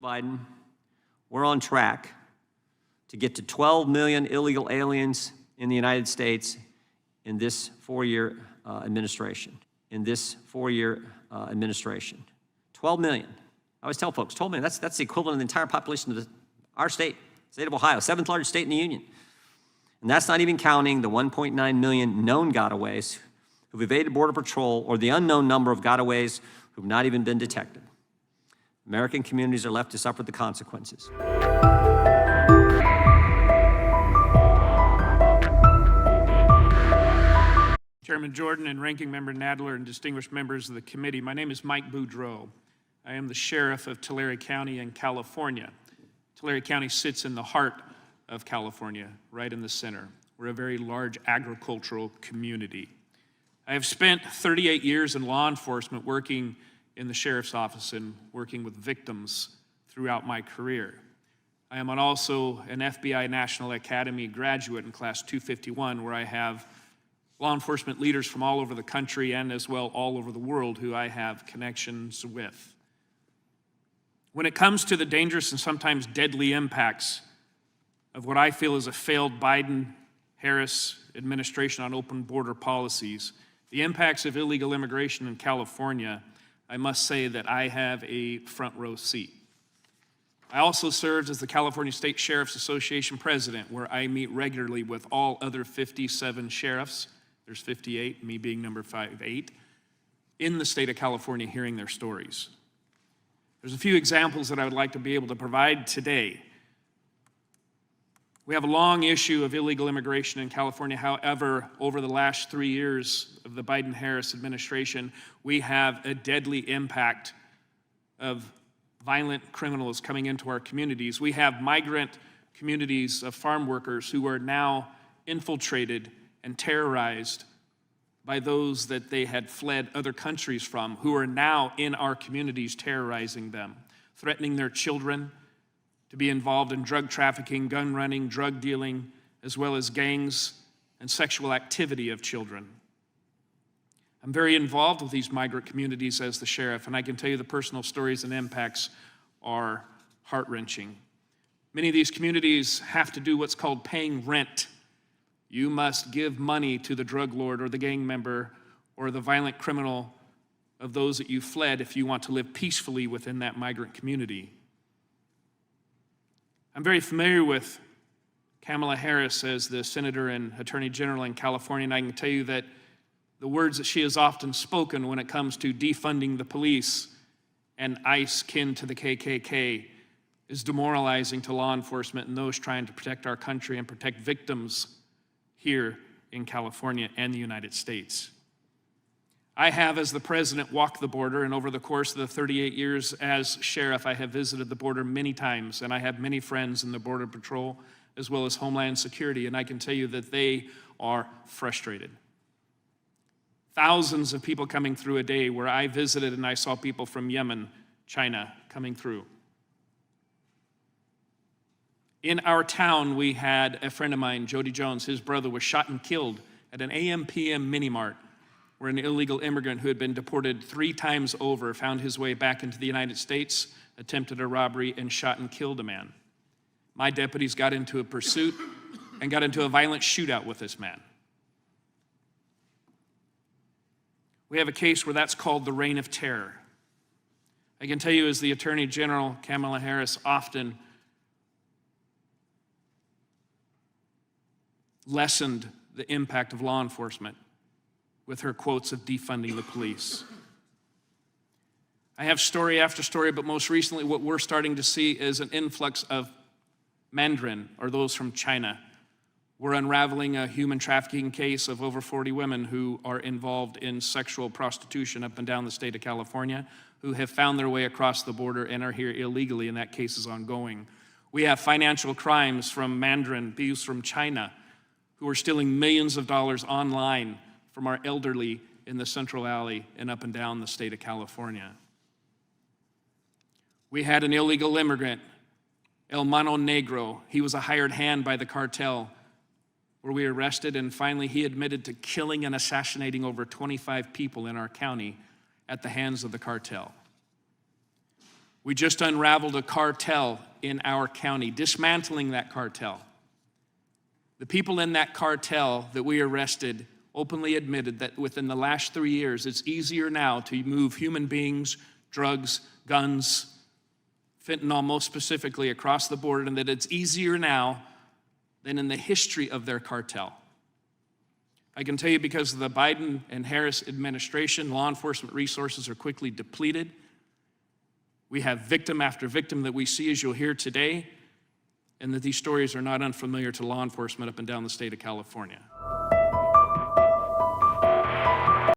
Biden, we're on track to get to 12 million illegal aliens in the United States in this four-year administration. 12 million. I always tell folks, 12 million, that's the equivalent of the entire population of our state of Ohio, seventh largest state in the union. And that's not even counting the 1.9 million known gotaways who've evaded Border Patrol, or the unknown number of gotaways who've not even been detected. American communities are left to suffer the consequences. Chairman Jordan and Ranking Member Nadler and distinguished members of the committee, my name is Mike Boudreau. I am the Sheriff of Tulare County in California. Tulare County sits in the heart of California, right in the center. We're a very large agricultural community. I have spent 38 years in law enforcement working in the sheriff's office and working with victims throughout my career. I am also an FBI National Academy graduate in Class 251, where I have law enforcement leaders from all over the country and as well all over the world who I have connections with. When it comes to the dangerous and sometimes deadly impacts of what I feel is a failed Biden-Harris administration on open border policies, the impacts of illegal immigration in California, I must say that I have a front row seat. I also served as the California State Sheriff's Association president, where I meet regularly with all other 57 sheriffs. There's 58, me being number 58, in the state of California hearing their stories. There's a few examples that I would like to be able to provide today. We have a long issue of illegal immigration in California. However, over the last 3 years of the Biden-Harris administration, we have a deadly impact of violent criminals coming into our communities. We have migrant communities of farm workers who are now infiltrated and terrorized by those that they had fled other countries from, who are now in our communities terrorizing them, threatening their children to be involved in drug trafficking, gun running, drug dealing, as well as gangs and sexual activity of children. I'm very involved with these migrant communities as the sheriff, and I can tell you the personal stories and impacts are heart-wrenching. Many of these communities have to do what's called paying rent. You must give money to the drug lord or the gang member or the violent criminal of those that you fled if you want to live peacefully within that migrant community. I'm very familiar with Kamala Harris as the Senator and Attorney General in California, and I can tell you that the words that she has often spoken when it comes to defunding the police and ICE kin to the KKK is demoralizing to law enforcement and those trying to protect our country and protect victims here in California and the United States. I have, as the president, walked the border, and over the course of the 38 years as sheriff, I have visited the border many times, and I have many friends in the Border Patrol as well as Homeland Security, and I can tell you that they are frustrated. Thousands of people coming through a day where I visited and I saw people from Yemen, China coming through. In our town, we had a friend of mine, Jody Jones. His brother was shot and killed at an AM/PM mini-mart, where an illegal immigrant who had been deported 3 times over found his way back into the United States, attempted a robbery, and shot and killed a man. My deputies got into a pursuit and got into a violent shootout with this man. We have a case where that's called the reign of terror. I can tell you, as the Attorney General, Kamala Harris often lessened the impact of law enforcement with her quotes of defunding the police. I have story after story, but most recently what we're starting to see is an influx of Mandarin, or those from China. We're unraveling a human trafficking case of over 40 women who are involved in sexual prostitution up and down the state of California, who have found their way across the border and are here illegally, and that case is ongoing. We have financial crimes from Mandarin, thieves from China, who are stealing millions of dollars online from our elderly in the Central Valley and up and down the state of California. We had an illegal immigrant, El Mano Negro. He was a hired hand by the cartel, where we arrested, and finally he admitted to killing and assassinating over 25 people in our county at the hands of the cartel. We just unraveled a cartel in our county, dismantling that cartel. The people in that cartel that we arrested openly admitted that within the last 3 years, it's easier now to move human beings, drugs, guns, fentanyl most specifically across the border, and that it's easier now than in the history of their cartel. I can tell you because of the Biden and Harris administration, law enforcement resources are quickly depleted. We have victim after victim that we see, as you'll hear today, and that these stories are not unfamiliar to law enforcement up and down the state of California.